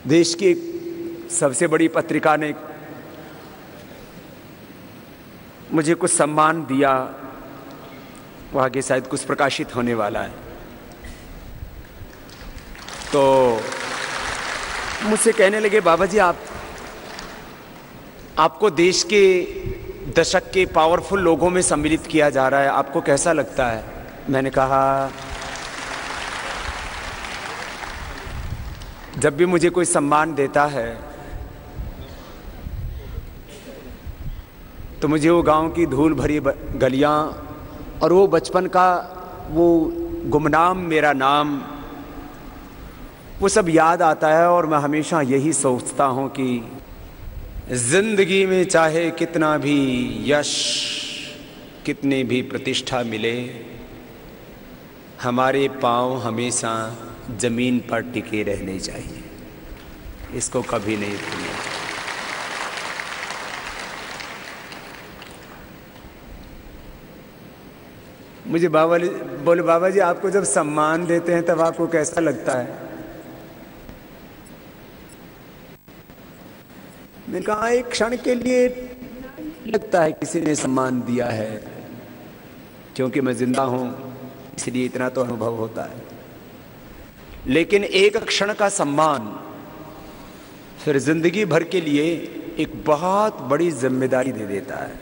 देश की सबसे बड़ी पत्रिका ने मुझे कुछ सम्मान दिया, वो आगे शायद कुछ प्रकाशित होने वाला है। तो मुझसे कहने लगे, बाबा जी आपको देश के दशक के पावरफुल लोगों में सम्मिलित किया जा रहा है, आपको कैसा लगता है? मैंने कहा, जब भी मुझे कोई सम्मान देता है तो मुझे वो गांव की धूल भरी गलियां और वो बचपन का वो गुमनाम मेरा नाम, वो सब याद आता है। और मैं हमेशा यही सोचता हूं कि जिंदगी में चाहे कितना भी यश, कितनी भी प्रतिष्ठा मिले, हमारे पांव हमेशा जमीन पर टिके रहने चाहिए, इसको कभी नहीं भूलना। मुझे बाबा जी आपको जब सम्मान देते हैं तब आपको कैसा लगता है? मैंने कहा, एक क्षण के लिए लगता है किसी ने सम्मान दिया है, क्योंकि मैं जिंदा हूं इसलिए इतना तो अनुभव होता है। लेकिन एक क्षण का सम्मान फिर जिंदगी भर के लिए एक बहुत बड़ी जिम्मेदारी दे देता है।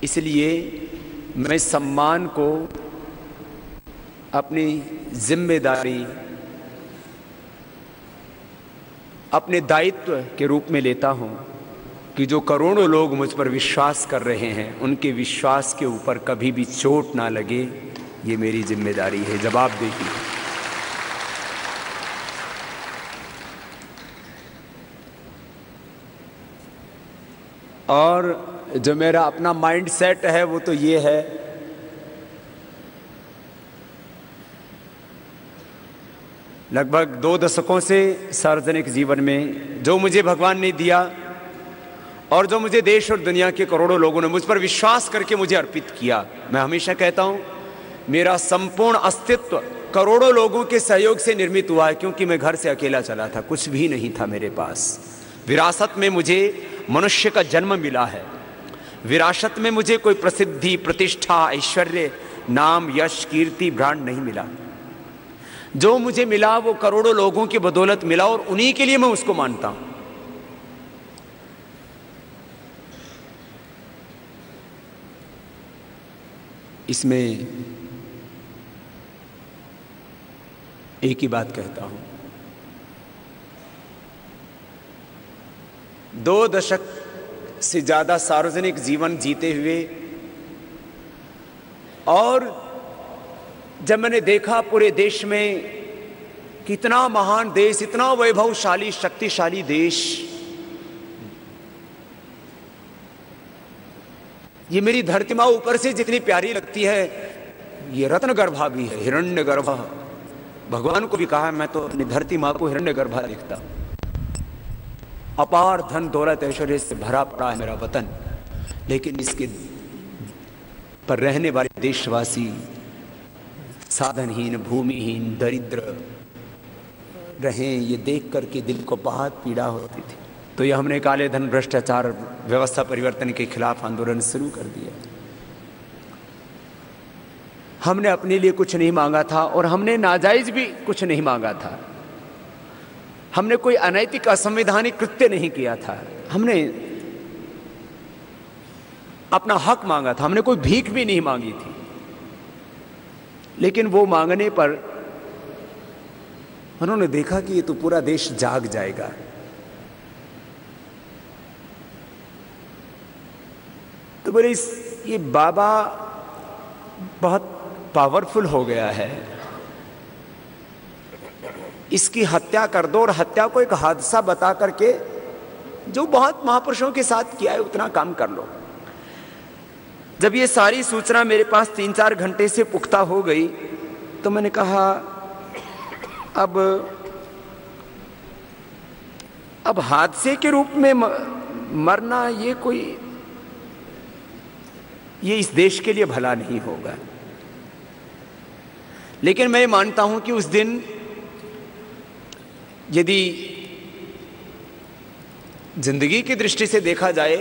इसलिए मैं सम्मान को अपनी जिम्मेदारी, अपने दायित्व के रूप में लेता हूं कि जो करोड़ों लोग मुझ पर विश्वास कर रहे हैं, उनके विश्वास के ऊपर कभी भी चोट ना लगे, ये मेरी जिम्मेदारी है, जवाबदेही है। और जो मेरा अपना माइंड सेट है वो तो ये है, लगभग 2 दशकों से सार्वजनिक जीवन में जो मुझे भगवान ने दिया और जो मुझे देश और दुनिया के करोड़ों लोगों ने मुझ पर विश्वास करके मुझे अर्पित किया, मैं हमेशा कहता हूं मेरा संपूर्ण अस्तित्व करोड़ों लोगों के सहयोग से निर्मित हुआ है, क्योंकि मैं घर से अकेला चला था, कुछ भी नहीं था मेरे पास। विरासत में मुझे मनुष्य का जन्म मिला है, विरासत में मुझे कोई प्रसिद्धि, प्रतिष्ठा, ऐश्वर्य, नाम, यश, कीर्ति, ब्रांड नहीं मिला। जो मुझे मिला वो करोड़ों लोगों की बदौलत मिला और उन्हीं के लिए मैं उसको मानता हूं। इसमें एक ही बात कहता हूं, 2 दशक से ज्यादा सार्वजनिक जीवन जीते हुए और जब मैंने देखा पूरे देश में कितना महान देश, इतना वैभवशाली, शक्तिशाली देश, ये मेरी धरती माँ ऊपर से जितनी प्यारी लगती है, ये रत्नगर्भा भी है, हिरण्यगर्भा। भगवान को भी कहा, मैं तो अपनी धरती माँ को हिरण्यगर्भा देखता हूं। अपार धन दौलत ऐश्वर्य से भरा पड़ा है मेरा वतन, लेकिन इसके पर रहने वाले देशवासी साधनहीन, भूमिहीन, दरिद्र रहें, ये देख करके दिल को बहुत पीड़ा होती थी। तो ये हमने काले धन, भ्रष्टाचार, व्यवस्था परिवर्तन के खिलाफ आंदोलन शुरू कर दिया। हमने अपने लिए कुछ नहीं मांगा था और हमने नाजायज भी कुछ नहीं मांगा था। हमने कोई अनैतिक, असंवैधानिक कृत्य नहीं किया था। हमने अपना हक मांगा था, हमने कोई भीख भी नहीं मांगी थी। लेकिन वो मांगने पर उन्होंने देखा कि ये तो पूरा देश जाग जाएगा। तो बोले, ये बाबा बहुत पावरफुल हो गया है, इसकी हत्या कर दो और हत्या को एक हादसा बता करके जो बहुत महापुरुषों के साथ किया है उतना काम कर लो। जब ये सारी सूचना मेरे पास 3-4 घंटे से पुख्ता हो गई तो मैंने कहा, अब हादसे के रूप में मरना ये इस देश के लिए भला नहीं होगा। लेकिन मैं मानता हूं कि उस दिन यदि जिंदगी की दृष्टि से देखा जाए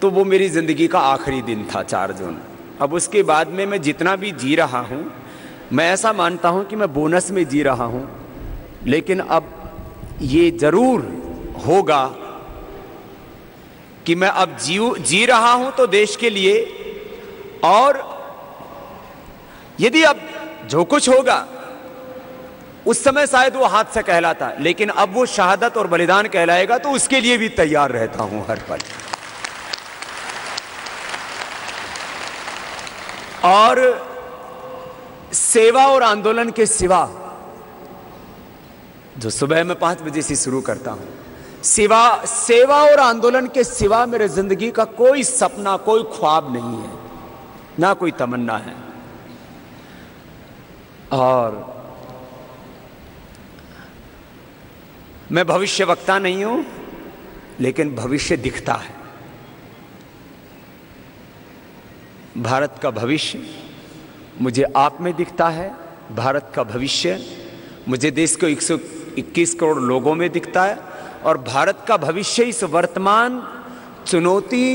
तो वो मेरी जिंदगी का आखिरी दिन था 4 जून। अब उसके बाद में मैं जितना भी जी रहा हूँ, मैं ऐसा मानता हूँ कि मैं बोनस में जी रहा हूँ, लेकिन अब ये जरूर होगा कि मैं अब जी रहा हूँ तो देश के लिए, और यदि अब जो कुछ होगा उस समय शायद वो हादसा कहलाता, लेकिन अब वो शहादत और बलिदान कहलाएगा, तो उसके लिए भी तैयार रहता हूं हर पल। और सेवा और आंदोलन के सिवा, जो सुबह में 5 बजे से शुरू करता हूं, सेवा और आंदोलन के सिवा मेरे जिंदगी का कोई सपना, कोई ख्वाब नहीं है, ना कोई तमन्ना है। और मैं भविष्य वक्ता नहीं हूं, लेकिन भविष्य दिखता है। भारत का भविष्य मुझे आप में दिखता है, भारत का भविष्य मुझे देश के 121 करोड़ लोगों में दिखता है, और भारत का भविष्य इस वर्तमान चुनौती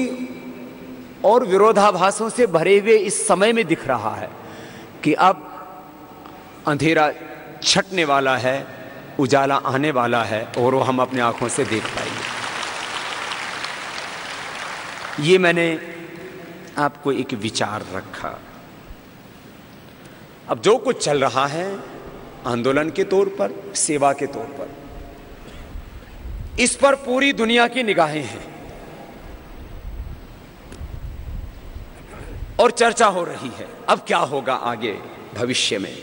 और विरोधाभासों से भरे हुए इस समय में दिख रहा है कि अब अंधेरा छटने वाला है, उजाला आने वाला है, और वो हम अपने आंखों से देख पाएंगे। ये मैंने आपको एक विचार रखा। अब जो कुछ चल रहा है आंदोलन के तौर पर, सेवा के तौर पर, इस पर पूरी दुनिया की निगाहें हैं और चर्चा हो रही है अब क्या होगा आगे भविष्य में।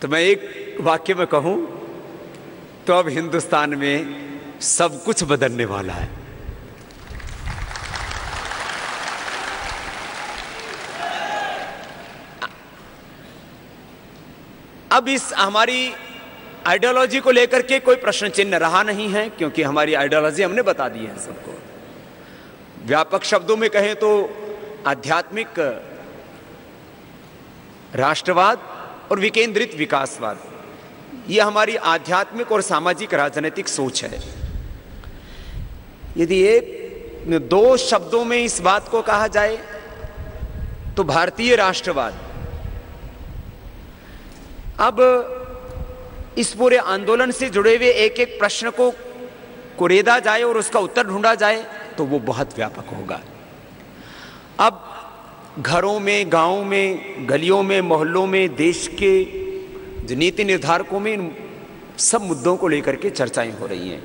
तो मैं एक वाक्य में कहूं तो अब हिंदुस्तान में सब कुछ बदलने वाला है। अब इस हमारी आइडियोलॉजी को लेकर के कोई प्रश्न चिन्ह रहा नहीं है, क्योंकि हमारी आइडियोलॉजी हमने बता दी है सबको। व्यापक शब्दों में कहें तो आध्यात्मिक राष्ट्रवाद और विकेंद्रित विकासवाद, यह हमारी आध्यात्मिक और सामाजिक राजनीतिक सोच है। यदि एक 2 शब्दों में इस बात को कहा जाए तो भारतीय राष्ट्रवाद। अब इस पूरे आंदोलन से जुड़े हुए एक एक प्रश्न को कुरेदा जाए और उसका उत्तर ढूंढा जाए तो वो बहुत व्यापक होगा। अब घरों में, गांवों में, गलियों में, मोहल्लों में, देश के जो नीति निर्धारकों में इन सब मुद्दों को लेकर के चर्चाएं हो रही हैं।